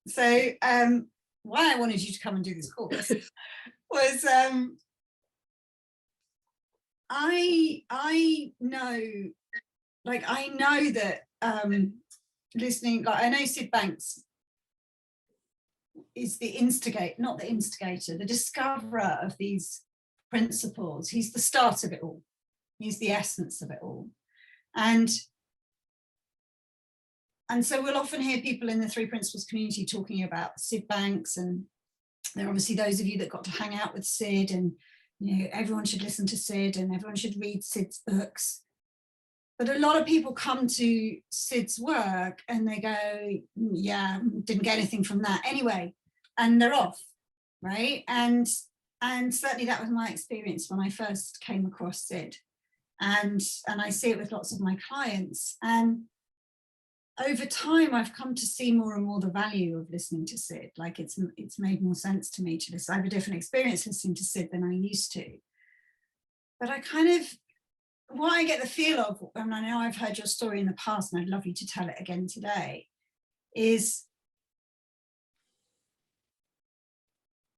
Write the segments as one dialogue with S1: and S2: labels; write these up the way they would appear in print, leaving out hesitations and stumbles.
S1: So why I wanted you to come and do this course was I know, like, I know that listening, like, I know Syd Banks is the not the instigator, the discoverer of these principles. He's the start of it all. He's the essence of it all. And so we'll often hear people in the Three Principles community talking about Syd Banks, and there are obviously those of you that got to hang out with Syd, and you know, everyone should listen to Syd and everyone should read Syd's books. But a lot of people come to Syd's work and they go, yeah, didn't get anything from that anyway, and they're off, right? And certainly that was my experience when I first came across Syd, and I see it with lots of my clients. And over time, I've come to see more and more the value of listening to Syd. Like, it's made more sense to me to listen. I have a different experience listening to Syd than I used to. But I kind of, what I get the feel of, and I know I've heard your story in the past, and I'd love you to tell it again today, is,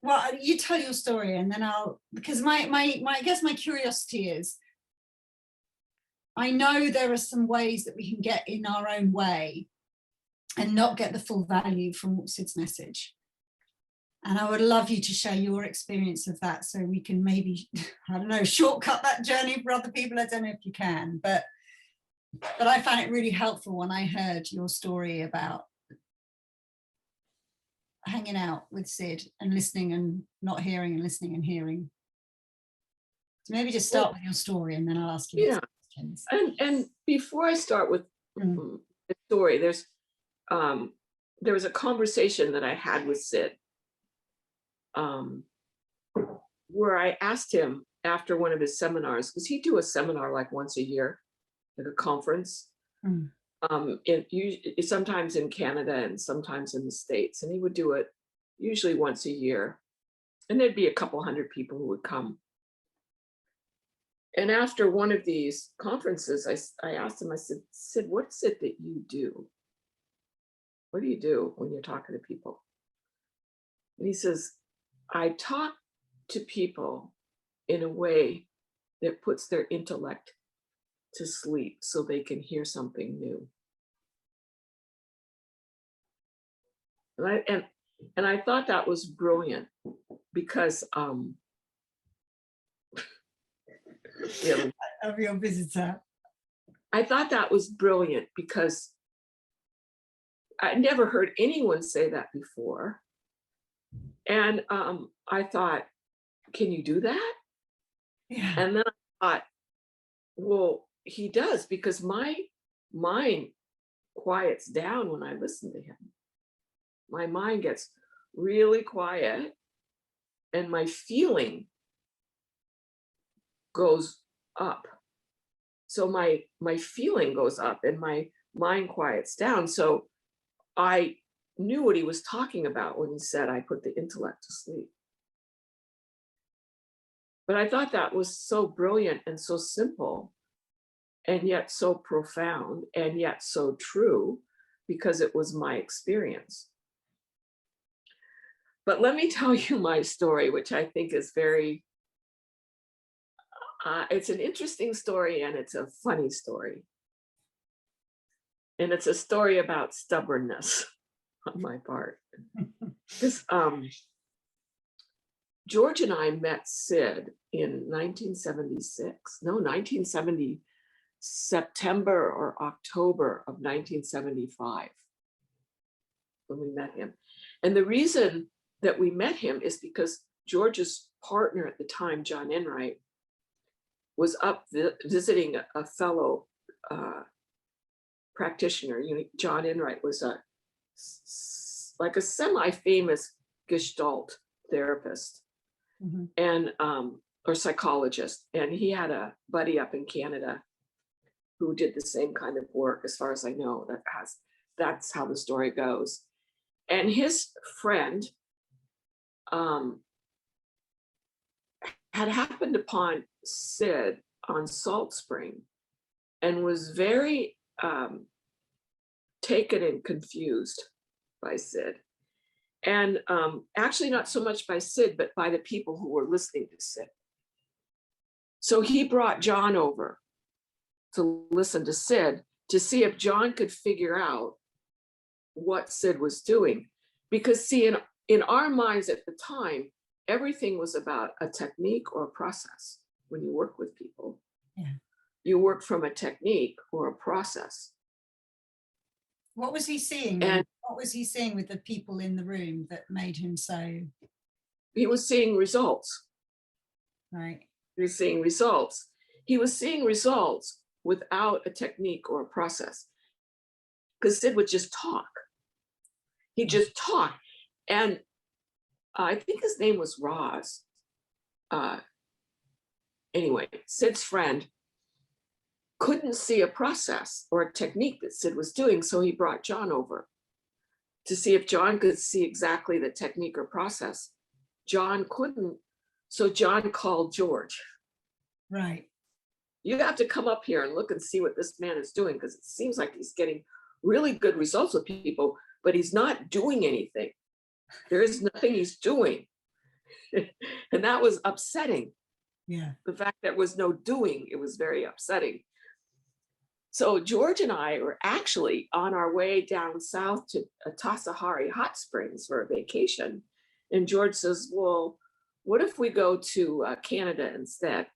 S1: well, you tell your story and then I'll, because I guess my curiosity is, I know there are some ways that we can get in our own way and not get the full value from Syd's message. And I would love you to share your experience of that, so we can maybe, I don't know, shortcut that journey for other people. I don't know if you can, but I found it really helpful when I heard your story about hanging out with Syd and listening and not hearing and listening and hearing. So maybe just start with your story and then I'll ask you questions.
S2: And before I start with the story, there was a conversation that I had with Syd where I asked him after one of his seminars, because he'd do a seminar like once a year, like a conference, sometimes in Canada and sometimes in the States, and he would do it usually once a year, and there'd be a couple hundred people who would come. And after one of these conferences, I asked him, I said, Syd, what is it that you do? What do you do when you're talking to people? And he says, I talk to people in a way that puts their intellect to sleep so they can hear something new. And I thought that was brilliant, because
S1: of your visitor.
S2: I thought that was brilliant because I never heard anyone say that before. And I thought, can you do that?
S1: Yeah.
S2: And then I thought, well, he does, because my mind quiets down when I listen to him. My mind gets really quiet and my feeling goes up. So my feeling goes up and my mind quiets down. So I knew what he was talking about when he said, I put the intellect to sleep. But I thought that was so brilliant and so simple, and yet so profound, and yet so true, because it was my experience. But let me tell you my story, which I think is very, it's an interesting story and it's a funny story. And it's a story about stubbornness on my part. Because George and I met Syd in 1970, September or October of 1975, when we met him. And the reason that we met him is because George's partner at the time, John Enright, was up visiting a fellow practitioner. You know, John Enright was like a semi-famous Gestalt therapist, and or psychologist, and he had a buddy up in Canada who did the same kind of work, as far as I know. That's how the story goes. And his friend had happened upon Syd on Salt Spring and was very taken and confused by Syd. And actually not so much by Syd, but by the people who were listening to Syd. So he brought John over to listen to Syd to see if John could figure out what Syd was doing. Because see, in our minds at the time, everything was about a technique or a process. When you work with people,
S1: Yeah.
S2: you work from a technique or a process.
S1: What was he seeing?
S2: And
S1: what was he seeing with the people in the room that made him so?
S2: he was seeing results.
S1: Right.
S2: He was seeing results. He was seeing results without a technique or a process. Because Syd would just talk. He just talked. And I think his name was Roz. Anyway, Syd's friend couldn't see a process or a technique that Syd was doing, so he brought John over to see if John could see exactly the technique or process. John couldn't, so John called George.
S1: Right.
S2: You have to come up here and look and see what this man is doing, because it seems like he's getting really good results with people, but he's not doing anything. There is nothing he's doing. And that was upsetting.
S1: Yeah.
S2: The fact there was no doing, it was very upsetting. So George and I were actually on our way down south to Tasahari Hot Springs for a vacation. And George says, well, what if we go to Canada instead?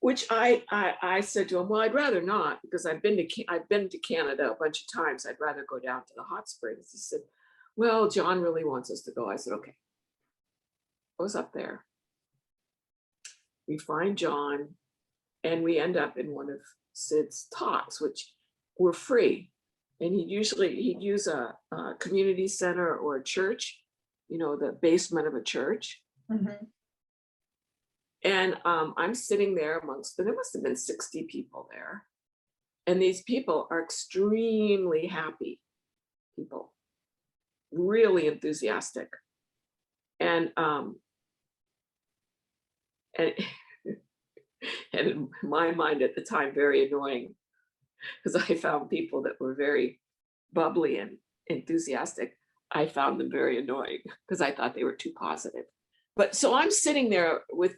S2: Which I said to him, well, I'd rather not, because I've been to Canada a bunch of times. I'd rather go down to the hot springs. He said, well, John really wants us to go. I said, okay. Goes up there. We find John, and we end up in one of Syd's talks, which were free. And he'd use a community center or a church, the basement of a church.
S1: Mm-hmm.
S2: And I'm sitting there amongst them. There must have been 60 people there. And these people are extremely happy people, really enthusiastic. And and in my mind at the time, very annoying, because I found people that were very bubbly and enthusiastic. I found them very annoying because I thought they were too positive. But so I'm sitting there with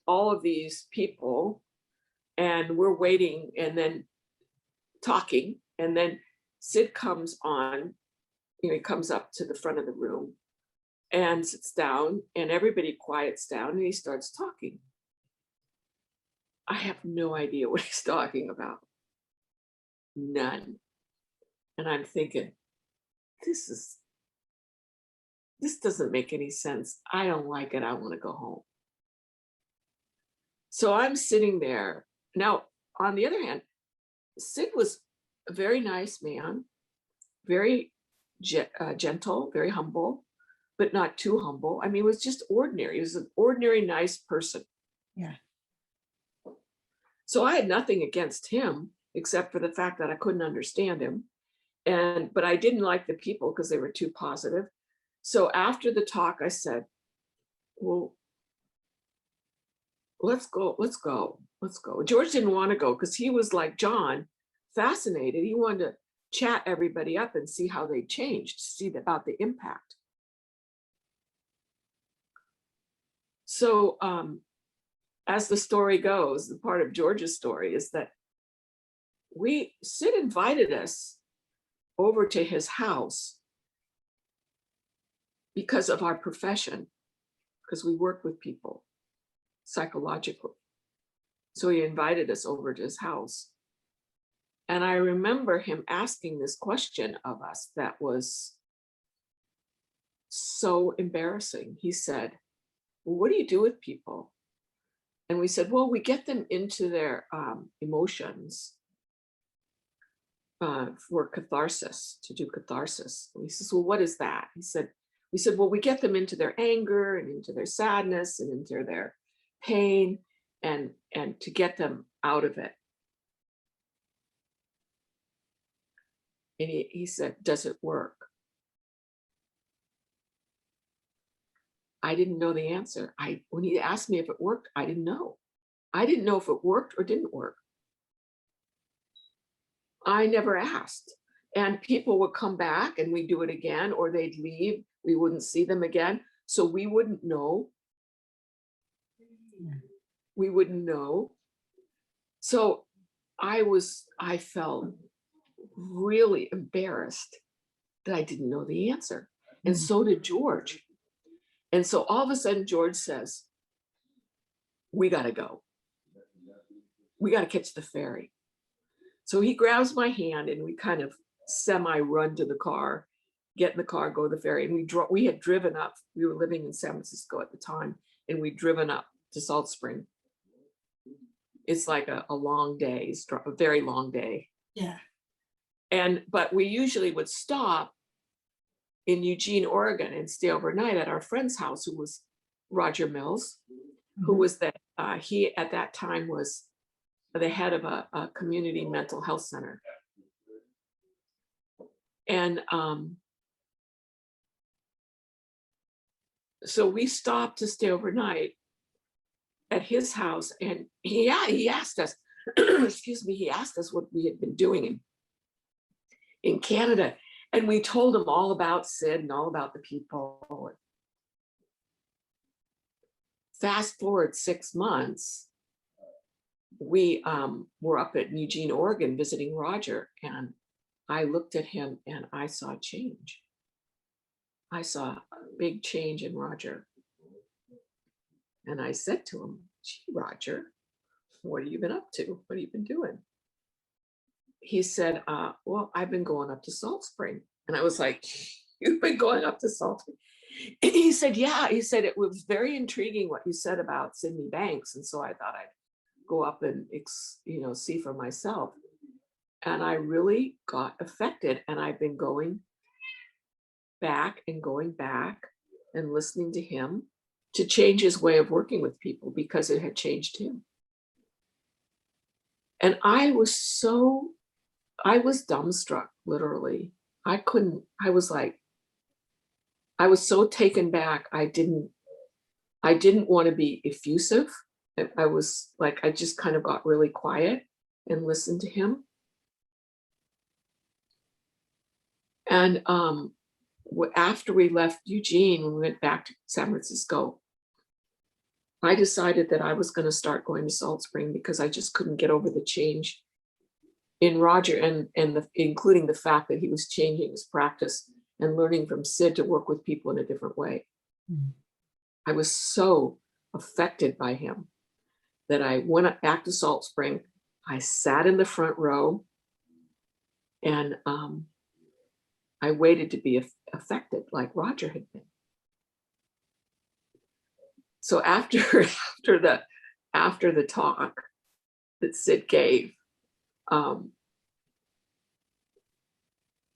S2: all of these people, and we're waiting and then talking. And then Syd comes on, he comes up to the front of the room and sits down, and everybody quiets down, and he starts talking. I have no idea what he's talking about. None. And I'm thinking, this doesn't make any sense. I don't like it. I want to go home. So I'm sitting there. Now, on the other hand, Syd was a very nice man, very gentle, very humble, but not too humble. I mean, it was just ordinary. He was an ordinary, nice person.
S1: Yeah.
S2: So I had nothing against him, except for the fact that I couldn't understand him. But I didn't like the people because they were too positive. So after the talk, I said, well, let's go. George didn't want to go because he was like John, fascinated. He wanted to chat everybody up and see how they changed, see about the impact. So as the story goes, the part of George's story is that Syd invited us over to his house because of our profession, because we work with people psychologically. So he invited us over to his house. And I remember him asking this question of us that was so embarrassing. He said, well, what do you do with people? And we said, well, we get them into their emotions for catharsis, to do catharsis. And he says, well, what is that? We said, well, we get them into their anger and into their sadness and into their pain and to get them out of it. And he said, does it work? I didn't know the answer. When he asked me if it worked, I didn't know. I didn't know if it worked or didn't work. I never asked. And people would come back and we'd do it again, or they'd leave. We wouldn't see them again. So we wouldn't know. We wouldn't know. So I felt really embarrassed that I didn't know the answer. And so did George. And so all of a sudden, George says, we got to go. We got to catch the ferry. So he grabs my hand and we kind of semi-run to the car, get in the car, go to the ferry. And we had driven up. We were living in San Francisco at the time, and we'd driven up to Salt Spring. It's like a long day, a very long day.
S1: Yeah.
S2: But we usually would stop in Eugene, Oregon, and stay overnight at our friend's house, who was Roger Mills, who was he at that time was the head of a community mental health center. And so we stopped to stay overnight at his house, and he asked us, excuse me, he asked us what we had been doing in Canada. And we told him all about Syd and all about the people. Fast forward 6 months, we were up at Eugene, Oregon, visiting Roger, and I looked at him and I saw change. I saw a big change in Roger. And I said to him, gee, Roger, what have you been up to? What have you been doing? He said, well, I've been going up to Salt Spring. And I was like, you've been going up to Salt Spring? And he said, yeah. He said, it was very intriguing what you said about Syd Banks. And so I thought I'd go up and, see for myself. And I really got affected. And I've been going back and listening to him to change his way of working with people, because it had changed him. And I was dumbstruck, literally. I was so taken back. I didn't want to be effusive. I was like, I just kind of got really quiet and listened to him. And after we left Eugene, when we went back to San Francisco, I decided that I was going to start going to Salt Spring, because I just couldn't get over the change in Roger, and including the fact that he was changing his practice and learning from Syd to work with people in a different way. I was so affected by him that I went back to Salt Spring. I sat in the front row, and I waited to be affected like Roger had been. So after the talk that Syd gave,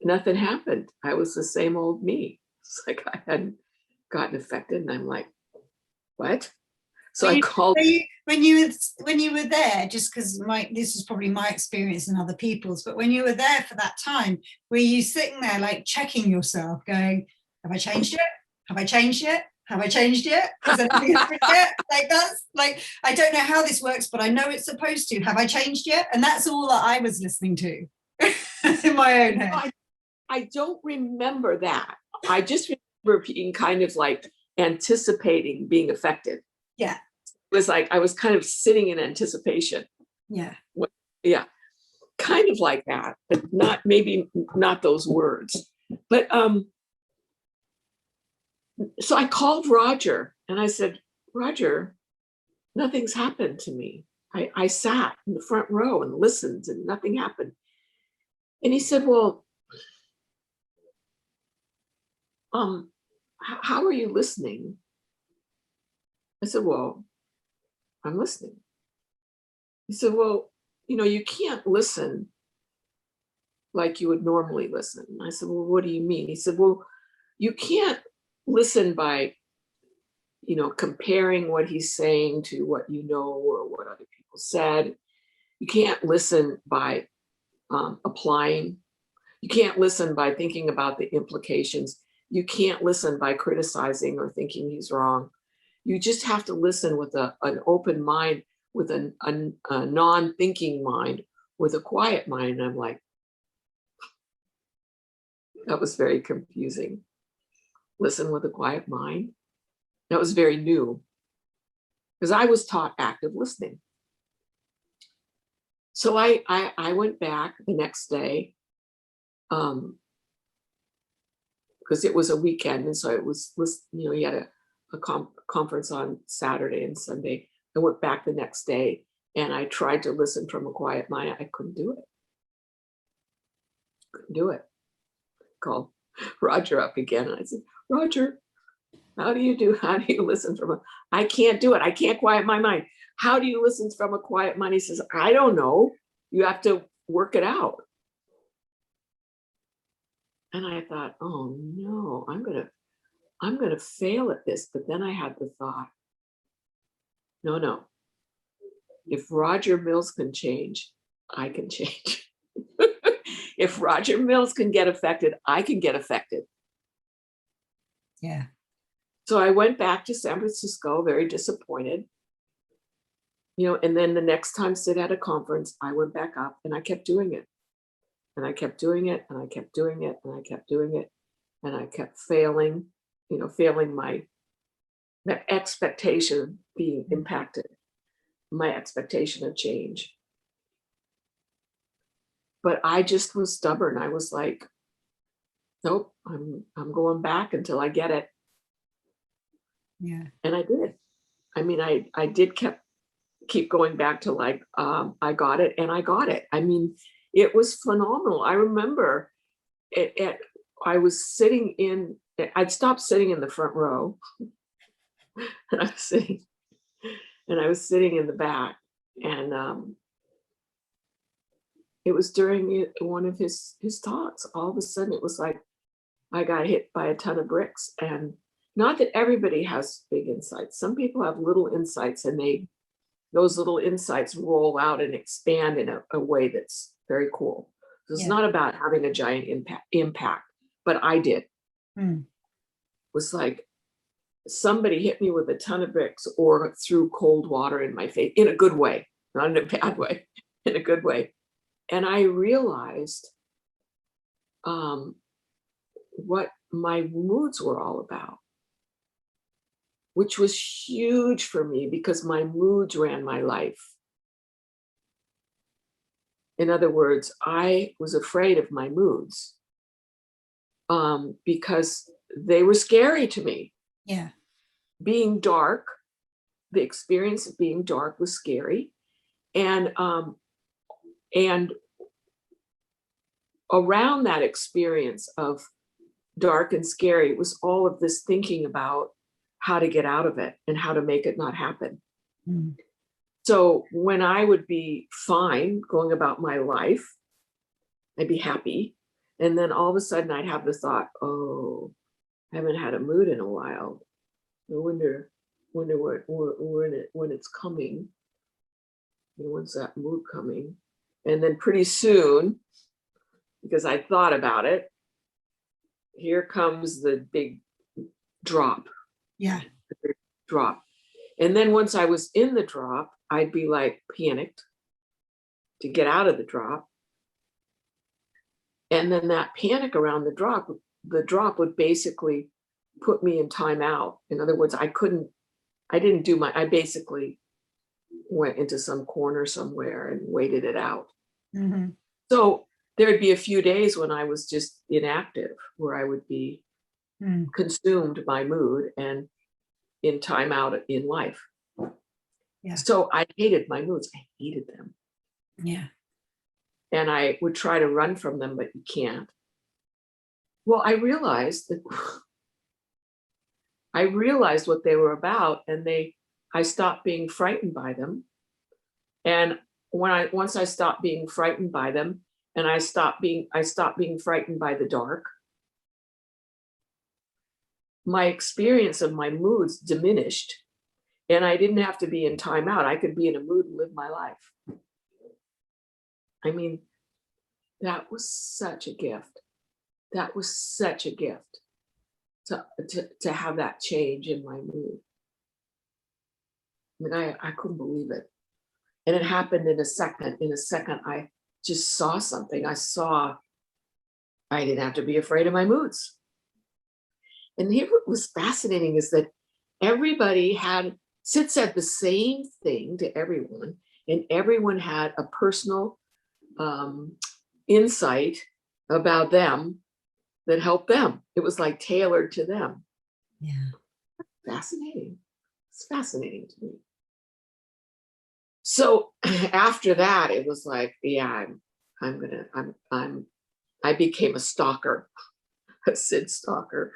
S2: nothing happened. I was the same old me. It's like I hadn't gotten affected, and I'm like, what? So I called.
S1: When you were there, just because this is probably my experience and other people's, but when you were there for that time, were you sitting there like checking yourself, going, have I changed it? Have I changed it? Have I changed it? Has anything happened yet? Like, that's like, I don't know how this works, but I know it's supposed to. Have I changed yet? And that's all that I was listening to in my own head.
S2: I don't remember that. I just remember being kind of like anticipating being affected.
S1: Yeah.
S2: It was like I was kind of sitting in anticipation.
S1: Yeah.
S2: Yeah. Kind of like that, but maybe not those words. But so I called Roger and I said, Roger, nothing's happened to me. I sat in the front row and listened, and nothing happened. And he said, well, how are you listening? I said, well, I'm listening. He said, well, you can't listen like you would normally listen. I said, well, what do you mean? He said, well, you can't listen by, comparing what he's saying to what you know or what other people said. You can't listen by applying. You can't listen by thinking about the implications. You can't listen by criticizing or thinking he's wrong. You just have to listen with an open mind, with a non-thinking mind, with a quiet mind. And I'm like, That was very confusing. Listen with a quiet mind. That was very new because I was taught active listening. So I went back the next day because it was a weekend. And so it was, he had a conference on Saturday and Sunday. I went back the next day and I tried to listen from a quiet mind. I couldn't do it. Couldn't do it. Called Roger up again. And I said, Roger, how do you listen I can't do it. I can't quiet my mind. How do you listen from a quiet mind? He says, I don't know. You have to work it out. And I thought, oh no, I'm gonna fail at this. But then I had the thought, no. If Roger Mills can change, I can change. If Roger Mills can get affected, I can get affected.
S1: Yeah.
S2: So I went back to San Francisco, very disappointed. And then the next time Syd had a conference, I went back up and I kept doing it. And I kept doing it and I kept doing it and I kept doing it. And I kept failing, failing my expectation being impacted, my expectation of change. But I just was stubborn. I was like, nope, I'm going back until I get it.
S1: Yeah.
S2: And I did. I mean, I did keep going back to I got it and I got it. I mean, it was phenomenal. I remember I was sitting I'd stopped sitting in the front row and I was sitting in the back, and it was during one of his talks. All of a sudden it was like I got hit by a ton of bricks. And not that everybody has big insights. Some people have little insights and those little insights roll out and expand in a way that's very cool. So it's not about having a giant impact, but I did. It was like somebody hit me with a ton of bricks or threw cold water in my face, in a good way, not in a bad way, in a good way. And I realized what my moods were all about, which was huge for me because my moods ran my life. In other words, I was afraid of my moods because they were scary to me.
S1: Yeah.
S2: Being dark, the experience of being dark was scary. And around that experience of dark and scary was all of this thinking about how to get out of it and how to make it not happen. So when I would be fine going about my life, I'd be happy. And then all of a sudden I'd have the thought, oh, I haven't had a mood in a while. I wonder when it's coming. When's that mood coming? And then pretty soon, because I thought about it, here comes the big drop.
S1: Yeah.
S2: Drop. And then once I was in the drop, I'd be like panicked to get out of the drop. And then that panic around the drop would basically put me in timeout. In other words, I basically went into some corner somewhere and waited it out. So there'd be a few days when I was just inactive, where I would be consumed by mood and in timeout in life.
S1: Yeah.
S2: So I hated my moods. I hated them.
S1: Yeah.
S2: And I would try to run from them, but you can't. Well, I realized what they were about, and I stopped being frightened by them. And once I stopped being frightened by them, and I stopped being frightened by the dark, my experience of my moods diminished, and I didn't have to be in timeout. I could be in a mood and live my life. I mean, that was such a gift. That was such a gift to have that change in my mood. I mean, I couldn't believe it. And it happened in a second. In a second, I just saw something. I saw I didn't have to be afraid of my moods. And here what was fascinating is that Syd said the same thing to everyone, and everyone had a personal insight about them that helped them. It was like tailored to them.
S1: Yeah.
S2: Fascinating. It's fascinating to me. So after that, it was like, yeah, I became a stalker, a Syd stalker.